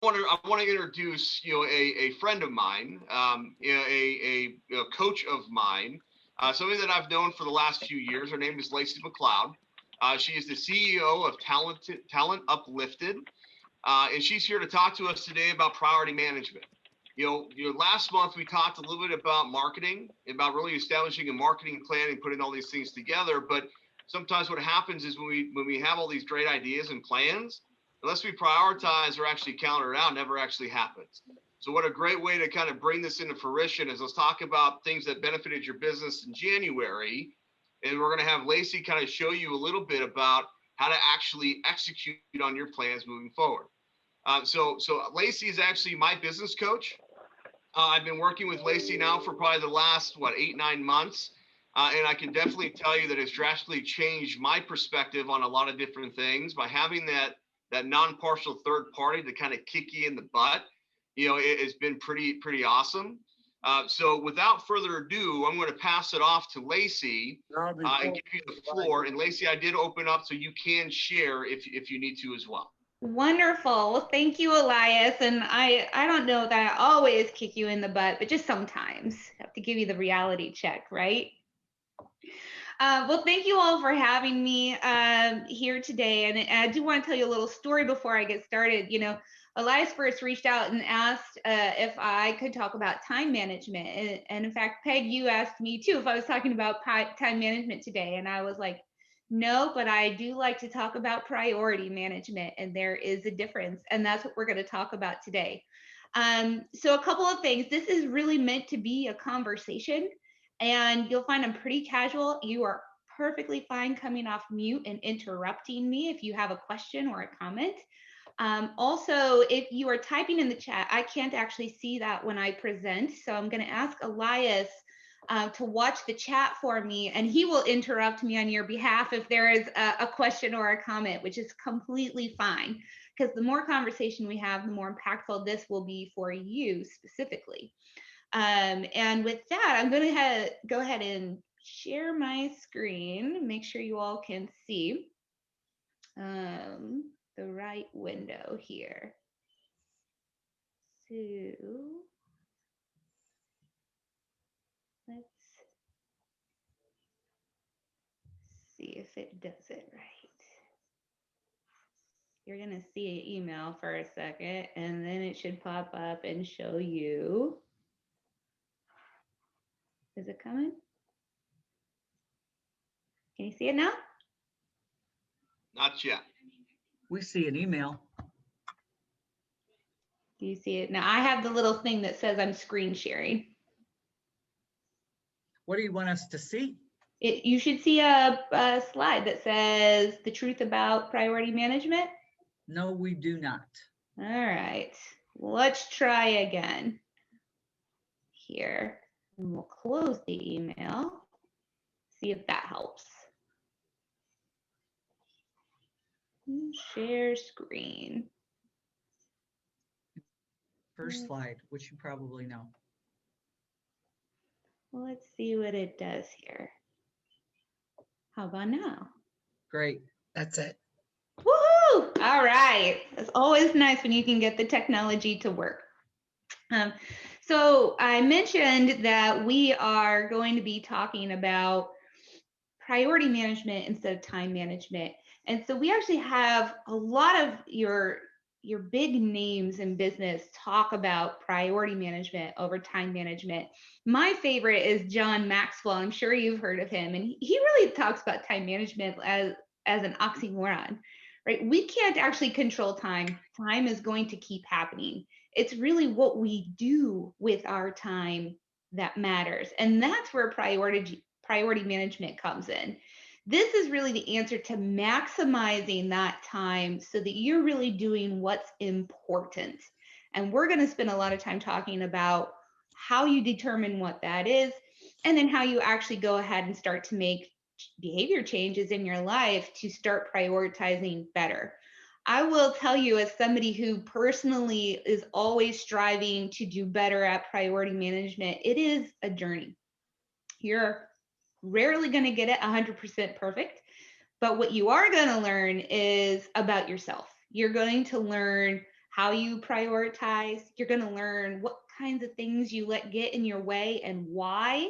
I want to introduce, a friend of mine, a coach of mine, somebody that I've known for the last few years. Her name is Lacey MacLeod. She is the CEO of Talent Uplifted, and she's here to talk to us today about priority management. Last month we talked a little bit about marketing, about really establishing a marketing plan and putting all these things together. But sometimes what happens is when we have all these great ideas and plans, unless we prioritize or actually counter it out, it never actually happens. So what a great way to kind of bring this into fruition is let's talk about things that benefited your business in January. And we're going to have Lacey kind of show you a little bit about how to actually execute on your plans moving forward. So Lacey is actually my business coach. I've been working with Lacey now for probably the last, 8-9 months. And I can definitely tell you that it's drastically changed my perspective on a lot of different things by having that non-partial third party to kind of kick you in the butt. It has been pretty awesome. So without further ado, I'm going to pass it off to Lacey and give you the floor. And Lacey, I did open up so you can share if you need to as well. Wonderful. Well, thank you, Elias. And I don't know that I always kick you in the butt, but just sometimes I have to give you the reality check, right? Well, thank you all for having me here today. And I do want to tell you a little story before I get started. Elias first reached out and asked if I could talk about time management. And in fact, Peg, you asked me too if I was talking about time management today. And I was like, no, but I do like to talk about priority management, and there is a difference. And that's what we're going to talk about today. So a couple of things. This is really meant to be a conversation, and you'll find I'm pretty casual. You are perfectly fine coming off mute and interrupting me if you have a question or a comment. Also, if you are typing in the chat, I can't actually see that when I present. So I'm going to ask Elias to watch the chat for me, and he will interrupt me on your behalf if there is a question or a comment, which is completely fine, because the more conversation we have, the more impactful this will be for you specifically. And with that, I'm going to go ahead and share my screen, make sure you all can see the right window here. So let's see if it does it right. You're going to see an email for a second, and then it should pop up and show you. Is it coming? Can you see it now? Not yet. We see an email. Do you see it? Now I have the little thing that says I'm screen sharing. What do you want us to see? You should see a slide that says the truth about priority management. No, we do not. All right, let's try again here. And we'll close the email, see if that helps. Share screen. First slide, which you probably know. Well, let's see what it does here. How about now? Great, that's it. Woohoo! All right. It's always nice when you can get the technology to work. So I mentioned that we are going to be talking about priority management instead of time management. And so we actually have a lot of your big names in business talk about priority management over time management. My favorite is John Maxwell. I'm sure you've heard of him. And he really talks about time management as an oxymoron, right? We can't actually control time. Time is going to keep happening. It's really what we do with our time that matters. And that's where priority management comes in. This is really the answer to maximizing that time so that you're really doing what's important. And we're going to spend a lot of time talking about how you determine what that is, and then how you actually go ahead and start to make behavior changes in your life to start prioritizing better. I will tell you, as somebody who personally is always striving to do better at priority management, it is a journey. You're rarely going to get it 100% perfect, but what you are going to learn is about yourself. You're going to learn how you prioritize. You're going to learn what kinds of things you let get in your way and why.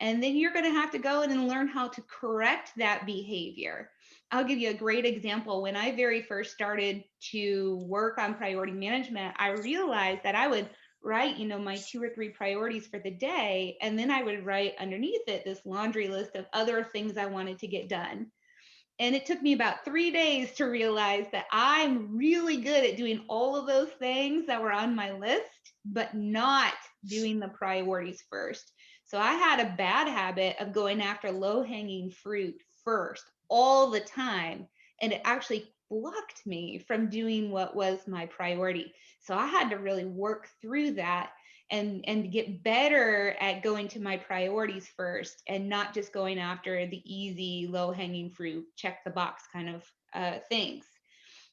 And then you're going to have to go in and learn how to correct that behavior. I'll give you a great example. When I very first started to work on priority management, I realized that I would write, my 2 or 3 priorities for the day, and then I would write underneath it this laundry list of other things I wanted to get done. And it took me about 3 days to realize that I'm really good at doing all of those things that were on my list, but not doing the priorities first. So I had a bad habit of going after low-hanging fruit first all the time. And it actually blocked me from doing what was my priority. So I had to really work through that and get better at going to my priorities first and not just going after the easy, low-hanging fruit, check the box kind of things.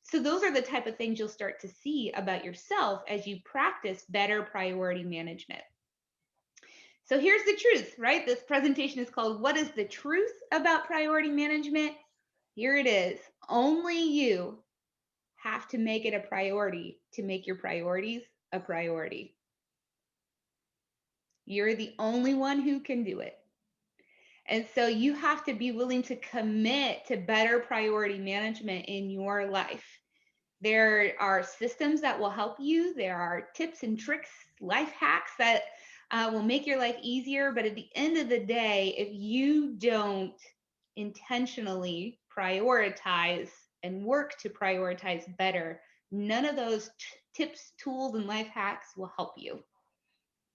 So those are the type of things you'll start to see about yourself as you practice better priority management. So here's the truth, right? This presentation is called What is the Truth About Priority Management? Here it is. Only you have to make it a priority to make your priorities a priority. You're the only one who can do it. And so you have to be willing to commit to better priority management in your life. There are systems that will help you. There are tips and tricks, life hacks that will make your life easier. But at the end of the day, if you don't intentionally prioritize and work to prioritize better, none of those tips, tools, and life hacks will help you.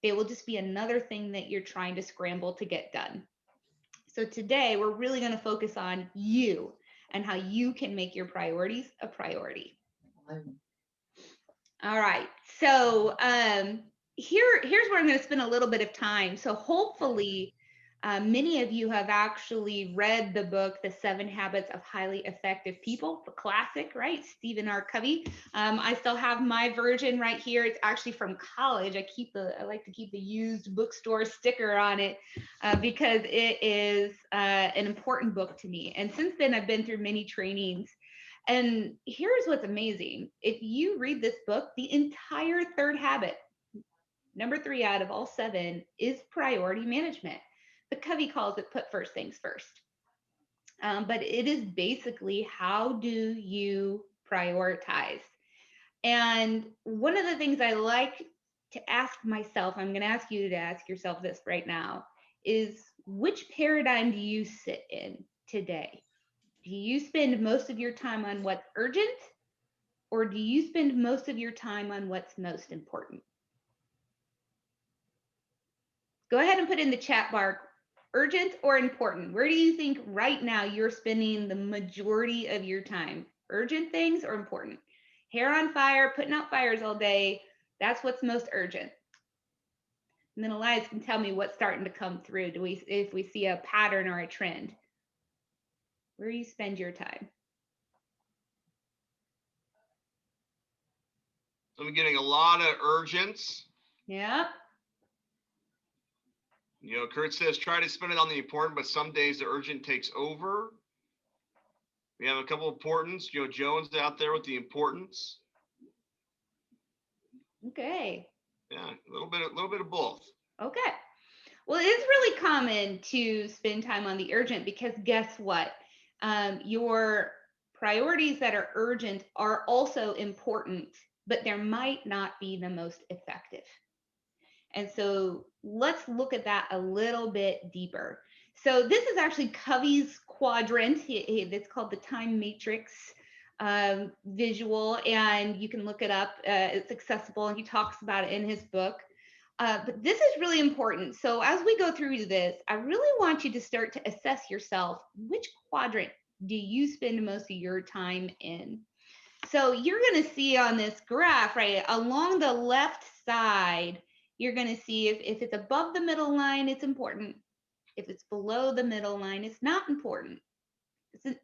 They will just be another thing that you're trying to scramble to get done. So today, we're really going to focus on you and how you can make your priorities a priority. All right. So here's where I'm going to spend a little bit of time. So hopefully, many of you have actually read the book, The 7 Habits of Highly Effective People, the classic, right? Stephen R. Covey. I still have my version right here. It's actually from college. I like to keep the used bookstore sticker on it because it is an important book to me. And since then, I've been through many trainings. And here's what's amazing. If you read this book, the entire 3rd habit, number 3 out of all 7, is priority management. But Covey calls it put first things first. But it is basically, how do you prioritize? And one of the things I like to ask myself, I'm going to ask you to ask yourself this right now, is which paradigm do you sit in today? Do you spend most of your time on what's urgent, or do you spend most of your time on what's most important? Go ahead and put in the chat bar, urgent or important. Where do you think right now you're spending the majority of your time? Urgent things or important? Hair on fire, putting out fires all day, that's what's most urgent. And then Elias can tell me what's starting to come through. If we see a pattern or a trend? Where do you spend your time? So I'm getting a lot of urgents. Yeah. Kurt says try to spend it on the important, but some days the urgent takes over. We have a couple of importance. Jones out there with the importance. Okay. Yeah, a little bit of both. Okay. Well, it is really common to spend time on the urgent because guess what? Your priorities that are urgent are also important, but there might not be the most effective. And so let's look at that a little bit deeper. So this is actually Covey's quadrant. It's called the time matrix visual, and you can look it up. It's accessible, and he talks about it in his book. But this is really important. So as we go through this, I really want you to start to assess yourself. Which quadrant do you spend most of your time in? So you're going to see on this graph, right, along the left side, you're going to see if it's above the middle line, it's important. If it's below the middle line, it's not important.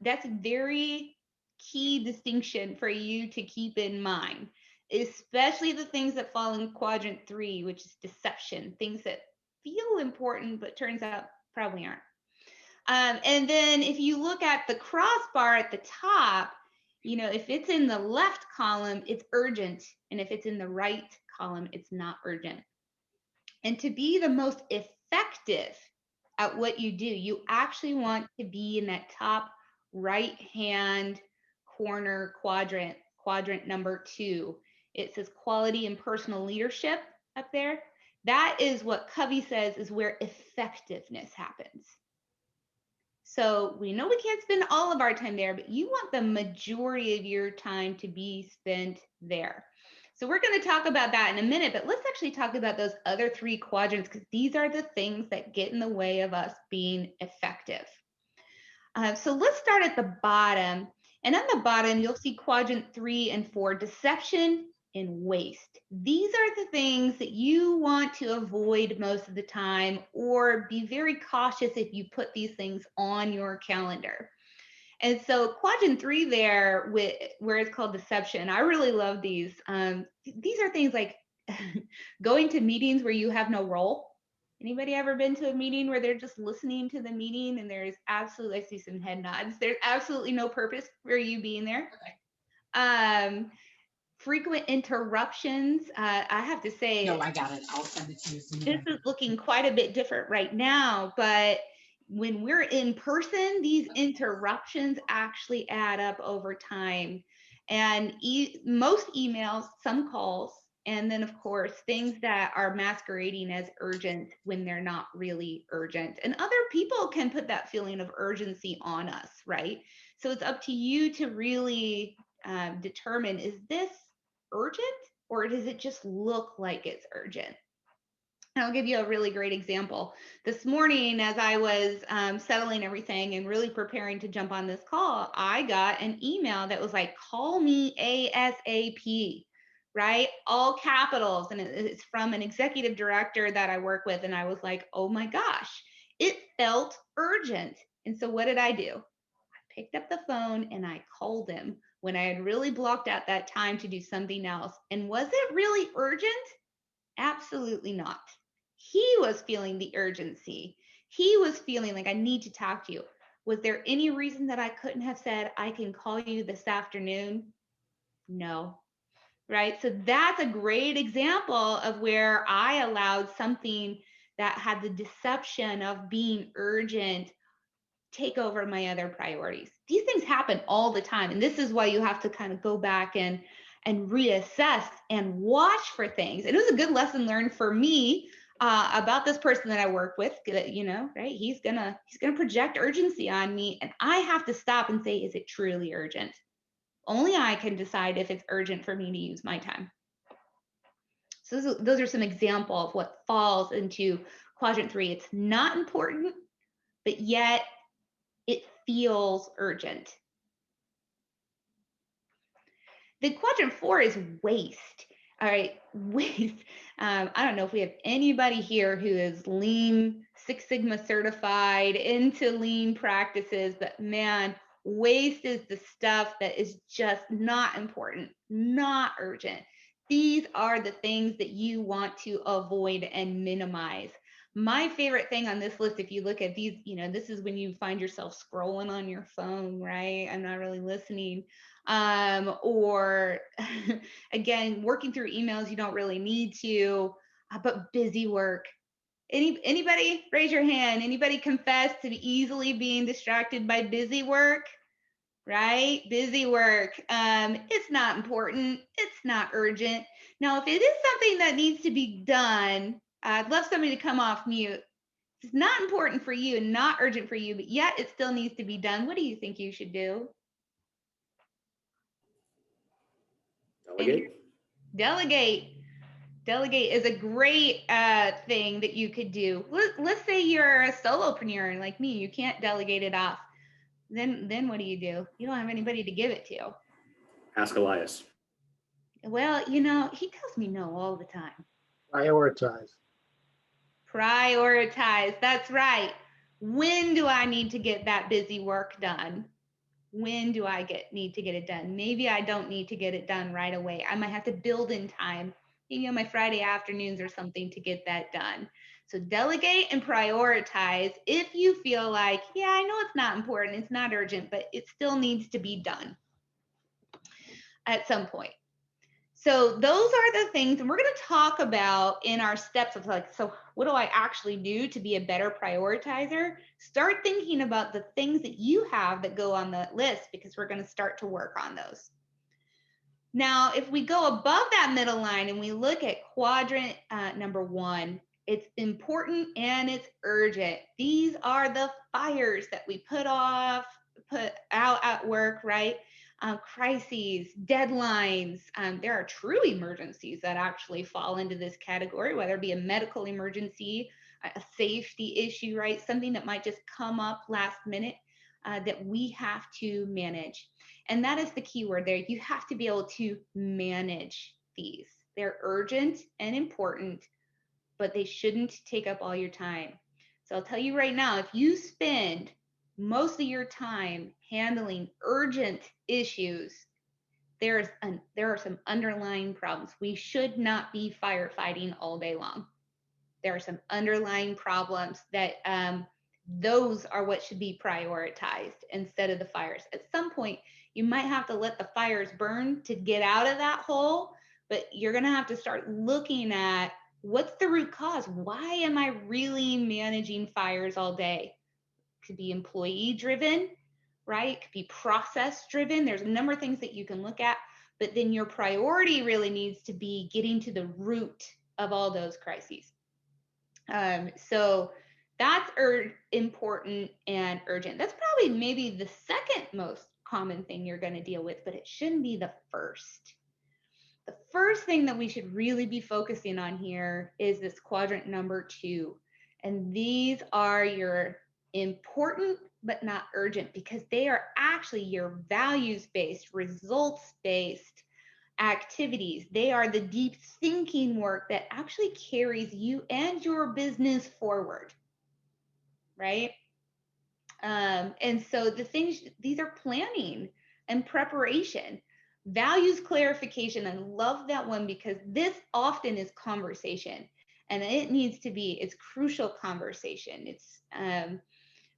That's a very key distinction for you to keep in mind, especially the things that fall in quadrant 3, which is deception, things that feel important, but turns out probably aren't. And then if you look at the crossbar at the top, If it's in the left column, it's urgent. And if it's in the right column, it's not urgent. And to be the most effective at what you do, you actually want to be in that top right-hand corner quadrant number 2. It says quality and personal leadership up there. That is what Covey says is where effectiveness happens. So we know we can't spend all of our time there, but you want the majority of your time to be spent there. So we're going to talk about that in a minute, but let's actually talk about those other 3 quadrants, because these are the things that get in the way of us being effective. So let's start at the bottom. And on the bottom, you'll see quadrant 3 and 4, deception and waste. These are the things that you want to avoid most of the time, or be very cautious if you put these things on your calendar. And so quadrant 3 there, where it's called deception, I really love these. These are things like going to meetings where you have no role. Anybody ever been to a meeting where they're just listening to the meeting and there's absolutely, I see some head nods, there's absolutely no purpose for you being there. Frequent interruptions. I have to say, No, I got it. I'll send it to you soon. This is looking quite a bit different right now, but when we're in person, these interruptions actually add up over time. And most emails, some calls, and then of course, things that are masquerading as urgent when they're not really urgent. And other people can put that feeling of urgency on us, right? So it's up to you to really determine, is this urgent, or does it just look like it's urgent? And I'll give you a really great example. This morning, as I was settling everything and really preparing to jump on this call, I got an email that was like, call me ASAP, right? All capitals. And it's from an executive director that I work with. And I was like, oh my gosh, it felt urgent. And so what did I do? I picked up the phone and I called him when I had really blocked out that time to do something else. And was it really urgent? Absolutely not. He was feeling the urgency. He was feeling like, I need to talk to you. Was there any reason that I couldn't have said, I can call you this afternoon? No. Right? So that's a great example of where I allowed something that had the deception of being urgent take over my other priorities. These things happen all the time. And this is why you have to kind of go back and reassess and watch for things. And it was a good lesson learned for me about this person that I work with, right? He's gonna project urgency on me, and I have to stop and say, is it truly urgent? Only I can decide if it's urgent for me to use my time. So those are some examples of what falls into quadrant 3. It's not important, but yet it feels urgent. The quadrant 4 is waste. All right, waste. I don't know if we have anybody here who is Lean Six Sigma certified, into lean practices, but man, waste is the stuff that is just not important, not urgent. These are the things that you want to avoid and minimize. My favorite thing on this list, if you look at these, this is when you find yourself scrolling on your phone, right? I'm not really listening. Or again, working through emails you don't really need to, but busy work. Anybody raise your hand? Anybody confess to easily being distracted by busy work? Right? Busy work. It's not important. It's not urgent. Now, if it is something that needs to be done, I'd love somebody to come off mute. It's not important for you and not urgent for you, but yet it still needs to be done. What do you think you should do? Delegate. Delegate is a great thing that you could do. Let's say you're a solopreneur like me. You can't delegate it off. Then what do? You don't have anybody to give it to. Ask Elias. Well, he tells me no all the time. Prioritize. That's right. When do I need to get that busy work done? When do I need to get it done? Maybe I don't need to get it done right away. I might have to build in time, maybe on my Friday afternoons or something, to get that done. So delegate and prioritize if you feel like, yeah, I know it's not important, it's not urgent, but it still needs to be done. at some point. So those are the things, and we're going to talk about in our steps of like, so what do I actually do to be a better prioritizer? Start thinking about the things that you have that go on the list, because we're going to start to work on those. Now, if we go above that middle line and we look at quadrant number 1, it's important and it's urgent. These are the fires that we put out at work, right? Crises, deadlines. There are true emergencies that actually fall into this category, whether it be a medical emergency, a safety issue, right? Something that might just come up last minute that we have to manage. And that is the key word there. You have to be able to manage these. They're urgent and important, but they shouldn't take up all your time. So I'll tell you right now, if you spend most of your time handling urgent issues, there are some underlying problems. We should not be firefighting all day long. There are some underlying problems that those are what should be prioritized instead of the fires. At some point, you might have to let the fires burn to get out of that hole, but you're going to have to start looking at what's the root cause? Why am I really managing fires all day? Could be employee driven, right? Could be process driven. There's a number of things that you can look at, but then your priority really needs to be getting to the root of all those crises. So that's important and urgent. That's probably maybe the second most common thing you're going to deal with, but it shouldn't be the first. The first thing that we should really be focusing on here is this quadrant number 2. And these are your important but not urgent, because they are actually your values-based, results-based activities. They are the deep thinking work that actually carries you and your business forward, right? And so the things, these are planning and preparation. Values clarification, I love that one, because this often is conversation, and it needs to be, it's crucial conversation. It's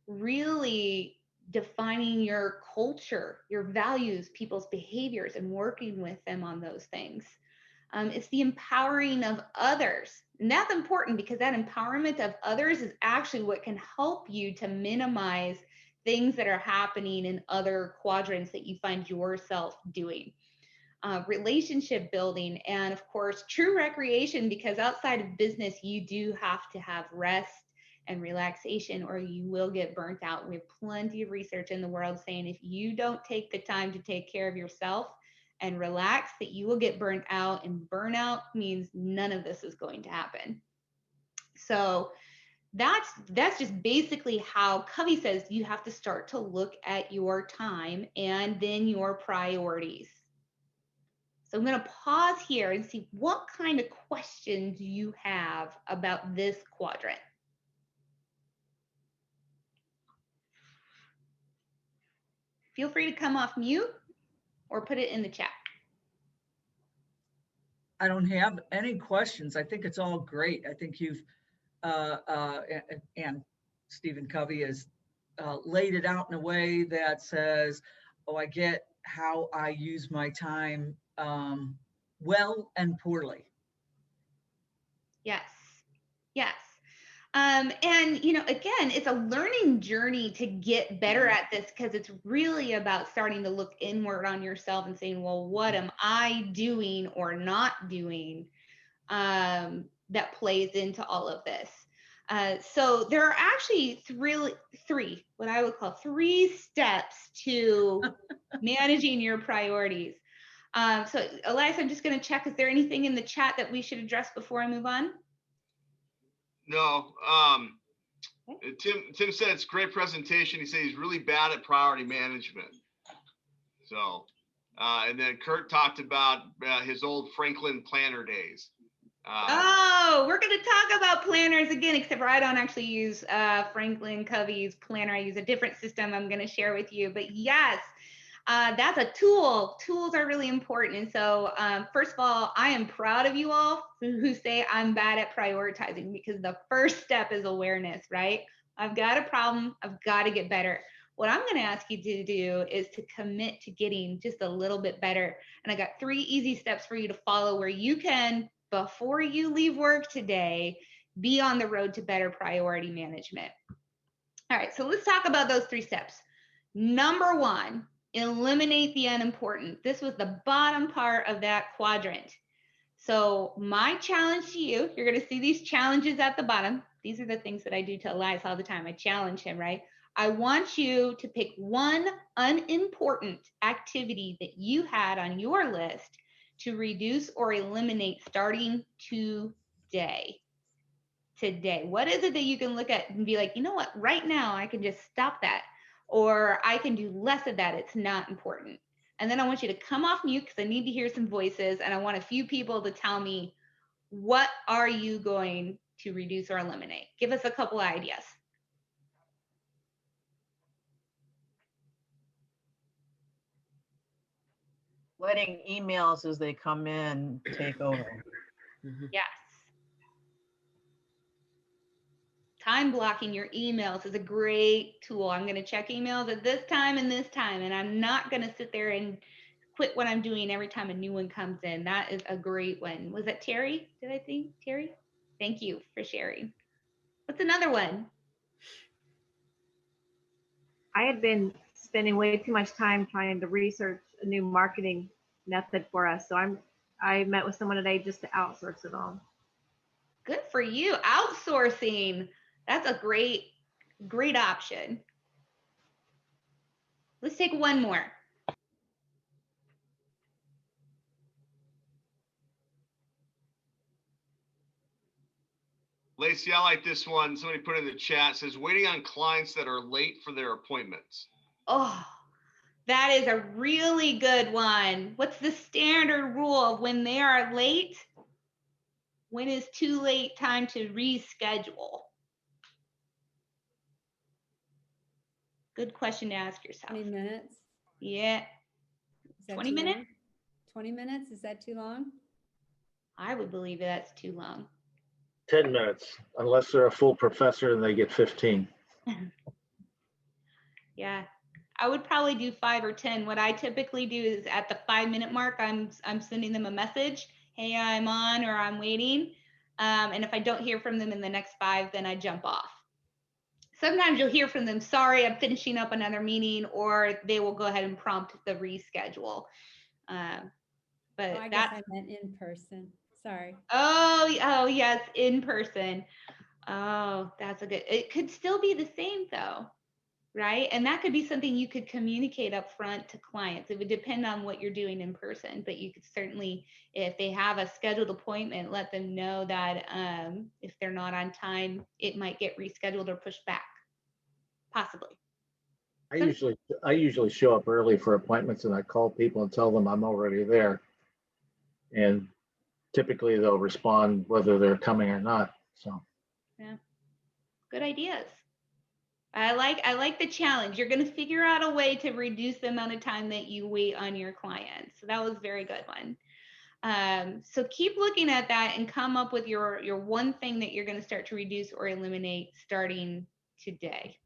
really defining your culture, your values, people's behaviors, and working with them on those things. It's the empowering of others. And that's important, because that empowerment of others is actually what can help you to minimize things that are happening in other quadrants that you find yourself doing. Relationship building, and of course, true recreation, because outside of business, you do have to have rest and relaxation, or you will get burnt out. We have plenty of research in the world saying if you don't take the time to take care of yourself and relax, that you will get burnt out, and burnout means none of this is going to happen. So that's just basically how Covey says you have to start to look at your time and then your priorities. So I'm going to pause here and see what kind of questions you have about this quadrant. Feel free to come off mute or put it in the chat. I don't have any questions. I think it's all great. I think you've, and Stephen Covey has laid it out in a way that says, oh, I get how I use my time well and poorly. Yes, yes. And, you know, again, it's a learning journey to get better at this, because it's really about starting to look inward on yourself and saying, well, what am I doing or not doing that plays into all of this? So there are actually three, what I would call 3 steps to managing your priorities. So Elias, I'm just going to check, is there anything in the chat that we should address before I move on? No. Tim said it's a great presentation. He said he's really bad at priority management. So, and then Kurt talked about his old Franklin planner days. Oh, we're going to talk about planners again, except for I don't actually use Franklin Covey's planner. I use a different system I'm going to share with you. But yes, that's a tool. Tools are really important. And so first of all, I am proud of you all who say I'm bad at prioritizing, because the first step is awareness, right? I've got a problem. I've got to get better. What I'm going to ask you to do is to commit to getting just a little bit better. And I got 3 easy steps for you to follow where you can, before you leave work today, be on the road to better priority management. All right, so let's talk about those 3 steps. Number 1, eliminate the unimportant. This was the bottom part of that quadrant. So my challenge to you, you're going to see these challenges at the bottom. These are the things that I do to Elias all the time. I challenge him, right? I want you to pick one unimportant activity that you had on your list to reduce or eliminate starting today. Today. What is it that you can look at and be like, you know what, right now I can just stop that, or I can do less of that. It's not important. And then I want you to come off mute because I need to hear some voices, and I want a few people to tell me, what are you going to reduce or eliminate? Give us a couple ideas. Letting emails as they come in take over. Yes. Time blocking your emails is a great tool. I'm going to check emails at this time and this time, and I'm not going to sit there and quit what I'm doing every time a new one comes in. That is a great one. Was that Terry? Did I think Terry? Thank you for sharing. What's another one? I had been spending way too much time trying to research a new marketing method for us. So I met with someone today just to outsource it all. Good for you. Outsourcing. That's a great option. Let's take one more. Lacey, I like this one. Somebody put in the chat, says waiting on clients that are late for their appointments. Oh, that is a really good one. What's the standard rule of when they are late? When is too late time to reschedule? Good question to ask yourself. 20 minutes? Yeah. Is that 20 too minutes? long? 20 minutes? Is that too long? I would believe that's too long. 10 minutes, unless they're a full professor and they get 15. Yeah. I would probably do 5 or 10. What I typically do is at the 5-minute mark, I'm sending them a message. Hey, I'm on, or I'm waiting. And if I don't hear from them in the next 5, then I jump off. Sometimes you'll hear from them, sorry, I'm finishing up another meeting, or they will go ahead and prompt the reschedule. But I guess I meant in person. Sorry. Oh, yes, in person. Oh, that's a good, it could still be the same though, right? And that could be something you could communicate up front to clients. It would depend on what you're doing in person, but you could certainly, if they have a scheduled appointment, let them know that if they're not on time, it might get rescheduled or pushed back, possibly. I usually show up early for appointments, and I call people and tell them I'm already there. And typically they'll respond whether they're coming or not. So yeah, good ideas. I like the challenge. You're going to figure out a way to reduce the amount of time that you wait on your clients. So that was a very good one. So keep looking at that and come up with your one thing that you're going to start to reduce or eliminate starting today.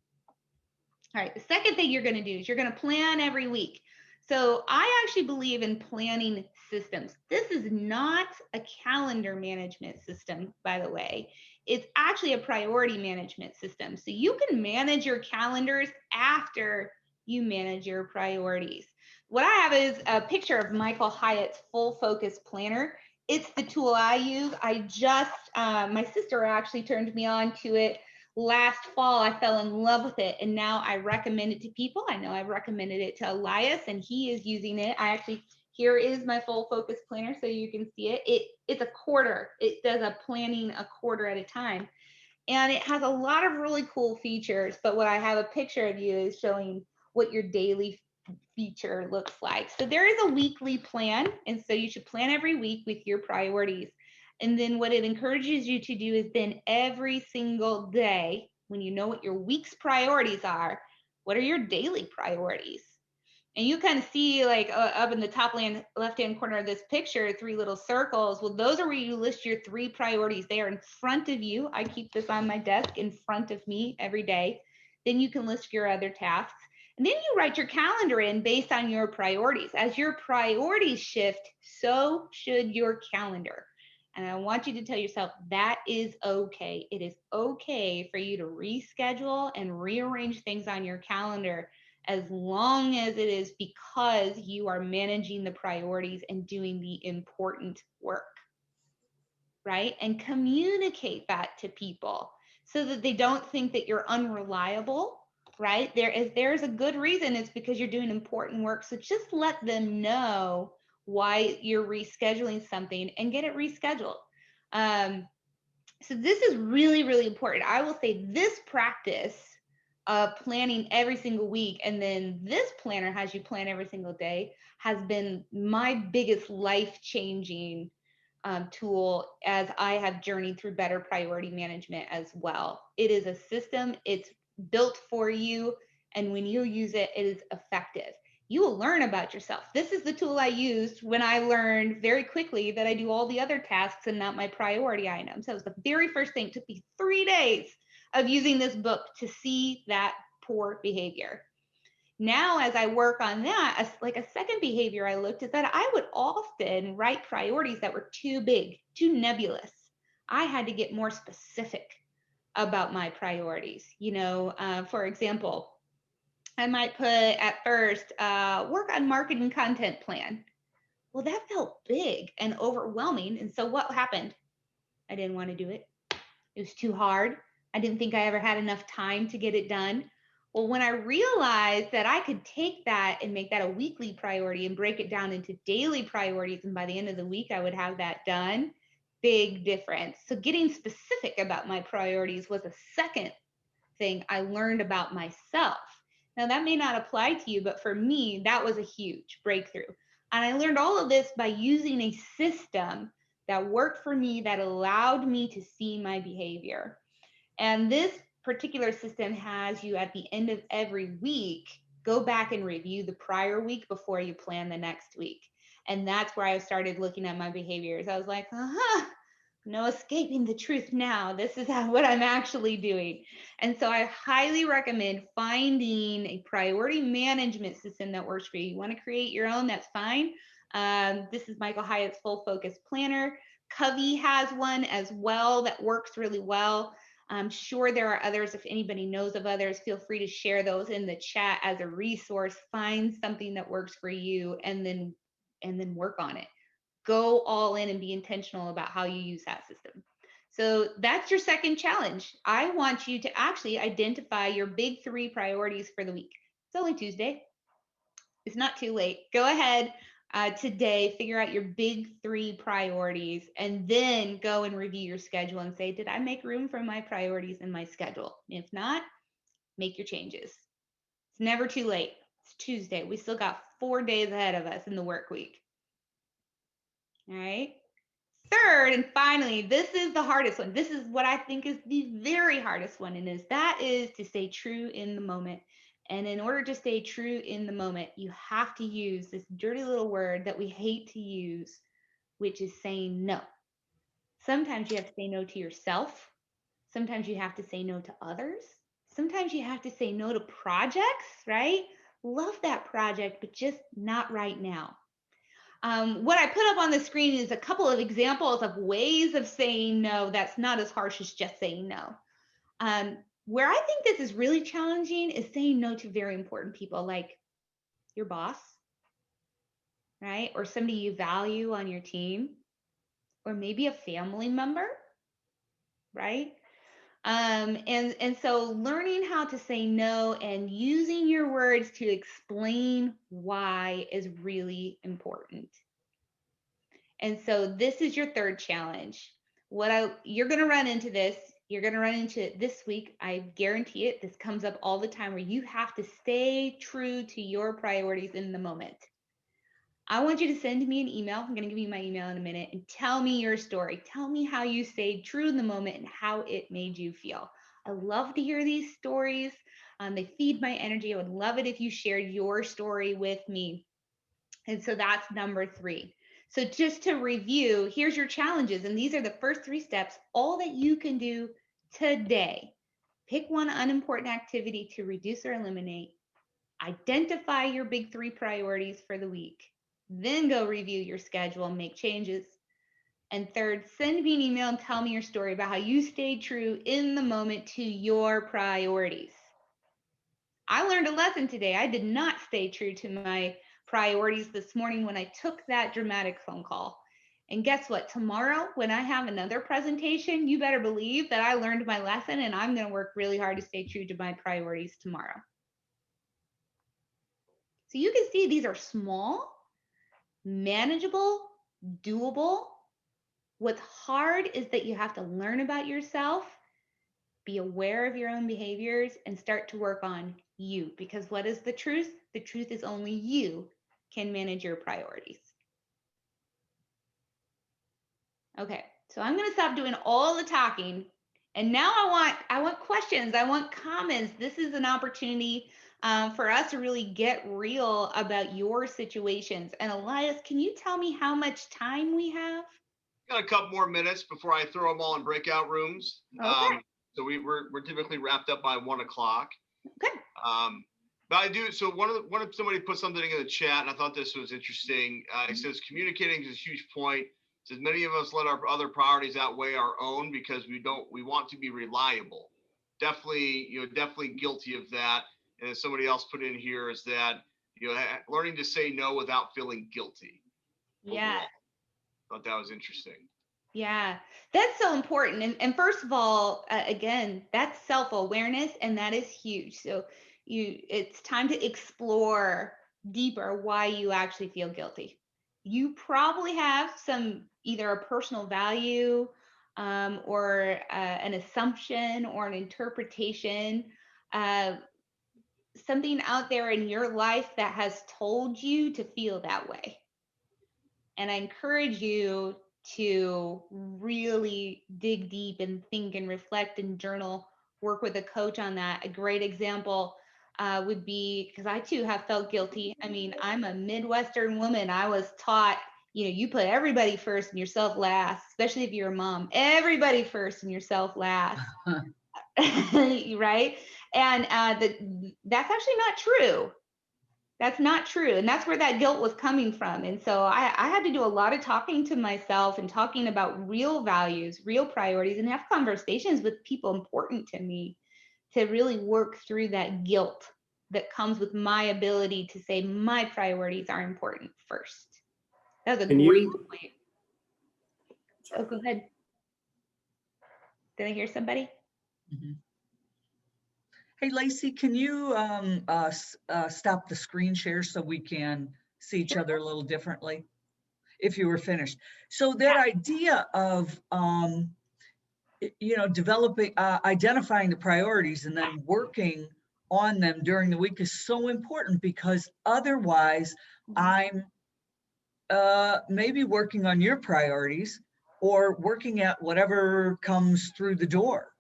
All right, the second thing you're going to do is you're going to plan every week. So I actually believe in planning systems. This is not a calendar management system, by the way. It's actually a priority management system. So you can manage your calendars after you manage your priorities. What I have is a picture of Michael Hyatt's Full Focus Planner. It's the tool I use. My sister actually turned me on to it. Last fall, I fell in love with it, and now I recommend it to people. I know I've recommended it to Elias, and he is using it. Here is my Full Focus Planner, so you can see it. It's a quarter. It does a planning a quarter at a time, and it has a lot of really cool features. But what I have a picture of you is showing what your daily feature looks like. So there is a weekly plan, and so you should plan every week with your priorities. And then what it encourages you to do is then every single day, when you know what your week's priorities are, what are your daily priorities? And you kind of see like up in the top left-hand corner of this picture, 3 little circles. Well, those are where you list your 3 priorities. They are in front of you. I keep this on my desk in front of me every day. Then you can list your other tasks. And then you write your calendar in based on your priorities. As your priorities shift, so should your calendar. And I want you to tell yourself that is okay. It is okay for you to reschedule and rearrange things on your calendar as long as it is because you are managing the priorities and doing the important work, right? And communicate that to people so that they don't think that you're unreliable, right? There's a good reason. It's because you're doing important work. So just let them know why you're rescheduling something and get it rescheduled. So this is really, really important. I will say this practice of planning every single week, and then this planner has you plan every single day, has been my biggest life-changing tool as I have journeyed through better priority management as well. It is a system, it's built for you, and when you use it, it is effective. You will learn about yourself. This is the tool I used when I learned very quickly that I do all the other tasks and not my priority items. That was the very first thing. It took me 3 days of using this book to see that poor behavior. Now, as I work on that, like a second behavior I looked at, that I would often write priorities that were too big, too nebulous. I had to get more specific about my priorities. For example, I might put at first, work on marketing content plan. Well, that felt big and overwhelming. And so what happened? I didn't want to do it. It was too hard. I didn't think I ever had enough time to get it done. Well, when I realized that I could take that and make that a weekly priority and break it down into daily priorities, and by the end of the week, I would have that done, big difference. So getting specific about my priorities was a second thing I learned about myself. Now, that may not apply to you, but for me, that was a huge breakthrough. And I learned all of this by using a system that worked for me, that allowed me to see my behavior. And this particular system has you at the end of every week, go back and review the prior week before you plan the next week. And that's where I started looking at my behaviors. I was like, no escaping the truth now. This is what I'm actually doing. And so I highly recommend finding a priority management system that works for you. You want to create your own, that's fine. This is Michael Hyatt's Full Focus Planner. Covey has one as well that works really well. I'm sure there are others. If anybody knows of others, feel free to share those in the chat as a resource. Find something that works for you and then work on it. Go all in and be intentional about how you use that system. So that's your second challenge. I want you to actually identify your big 3 priorities for the week. It's only Tuesday. It's not too late. Go ahead today, figure out your big 3 priorities, and then go and review your schedule and say, did I make room for my priorities in my schedule? If not, make your changes. It's never too late. It's Tuesday. We still got 4 days ahead of us in the work week. All right. Third, and finally, this is the hardest one. This is what I think is the very hardest one, and that is to stay true in the moment. And in order to stay true in the moment, you have to use this dirty little word that we hate to use, which is saying no. Sometimes you have to say no to yourself. Sometimes you have to say no to others. Sometimes you have to say no to projects, right? Love that project, but just not right now. What I put up on the screen is a couple of examples of ways of saying no that's not as harsh as just saying no. Where I think this is really challenging is saying no to very important people, like your boss, right? Or somebody you value on your team, or maybe a family member, right? And so learning how to say no and using your words to explain why is really important. And so this is your third challenge. You're going to run into this. You're going to run into it this week. I guarantee it. This comes up all the time where you have to stay true to your priorities in the moment. I want you to send me an email. I'm going to give you my email in a minute and tell me your story. Tell me how you stayed true in the moment and how it made you feel. I love to hear these stories. They feed my energy. I would love it if you shared your story with me. And so that's number 3. So just to review, here's your challenges. And these are the first 3 steps, all that you can do today. Pick one unimportant activity to reduce or eliminate. Identify your big 3 priorities for the week. Then go review your schedule and make changes. And third, send me an email and tell me your story about how you stayed true in the moment to your priorities. I learned a lesson today. I did not stay true to my priorities this morning when I took that dramatic phone call. And guess what? Tomorrow, when I have another presentation, you better believe that I learned my lesson and I'm going to work really hard to stay true to my priorities tomorrow. So you can see these are small, manageable, doable. What's hard is that you have to learn about yourself, be aware of your own behaviors, and start to work on you. Because what is the truth? The truth is only you can manage your priorities. Okay, so I'm going to stop doing all the talking. And now I want questions. I want comments. This is an opportunity for us to really get real about your situations. And Elias, can you tell me how much time we have? Got a couple more minutes before I throw them all in breakout rooms. Okay. So we're typically wrapped up by 1 o'clock. Okay. But I do. So one of somebody put something in the chat, and I thought this was interesting. It says communicating is a huge point. It says many of us let our other priorities outweigh our own because we want to be reliable. Definitely guilty of that. And then somebody else put in here is that learning to say no without feeling guilty. Yeah. Overall. Thought that was interesting. Yeah, that's so important. And first of all, again, that's self-awareness, and that is huge. So it's time to explore deeper why you actually feel guilty. You probably have either a personal value or an assumption or an interpretation, something out there in your life that has told you to feel that way. And I encourage you to really dig deep and think and reflect and journal, work with a coach on that. A great example would be, because I too have felt guilty. I mean, I'm a Midwestern woman. I was taught, you put everybody first and yourself last, especially if you're a mom. Everybody first and yourself last. Right? And that's actually not true. That's not true. And that's where that guilt was coming from. And so I had to do a lot of talking to myself and talking about real values, real priorities, and have conversations with people important to me to really work through that guilt that comes with my ability to say my priorities are important first. That was a great point. Oh, go ahead. Did I hear somebody? Mm-hmm. Hey, Lacey, can you stop the screen share so we can see each other a little differently? If you were finished. So that idea of, developing, identifying the priorities and then working on them during the week is so important, because otherwise I'm maybe working on your priorities or working at whatever comes through the door.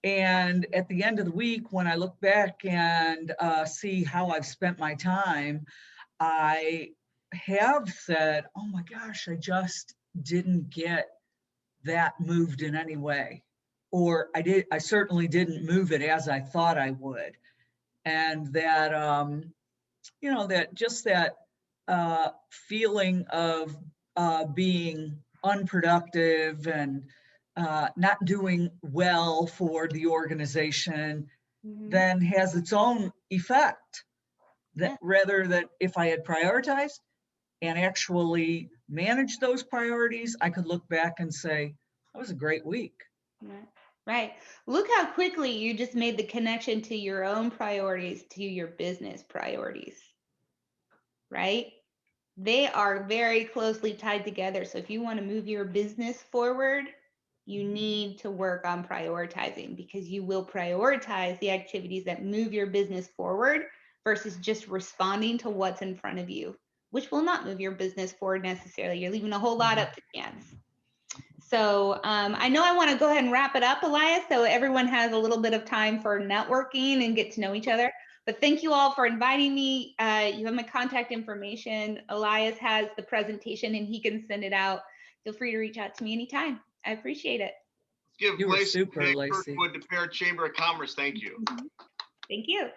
And at the end of the week, when I look back and see how I've spent my time, I have said, oh my gosh, I just didn't get that moved in any way. Or I certainly didn't move it as I thought I would. And that, that feeling of being unproductive and not doing well for the organization, then has its own effect. That rather that if I had prioritized and actually managed those priorities, I could look back and say, that was a great week. Right. Look how quickly you just made the connection to your own priorities to your business priorities, right? They are very closely tied together. So if you want to move your business forward, you need to work on prioritizing, because you will prioritize the activities that move your business forward versus just responding to what's in front of you, which will not move your business forward necessarily. You're leaving a whole lot up to chance. So I know I want to go ahead and wrap it up, Elias, so everyone has a little bit of time for networking and get to know each other. But thank you all for inviting me. You have my contact information. Elias has the presentation and he can send it out. Feel free to reach out to me anytime. I appreciate it. Let's give You were Lacey, super, Lacey. Kirkwood, the Parent Chamber of Commerce, thank you. Thank you.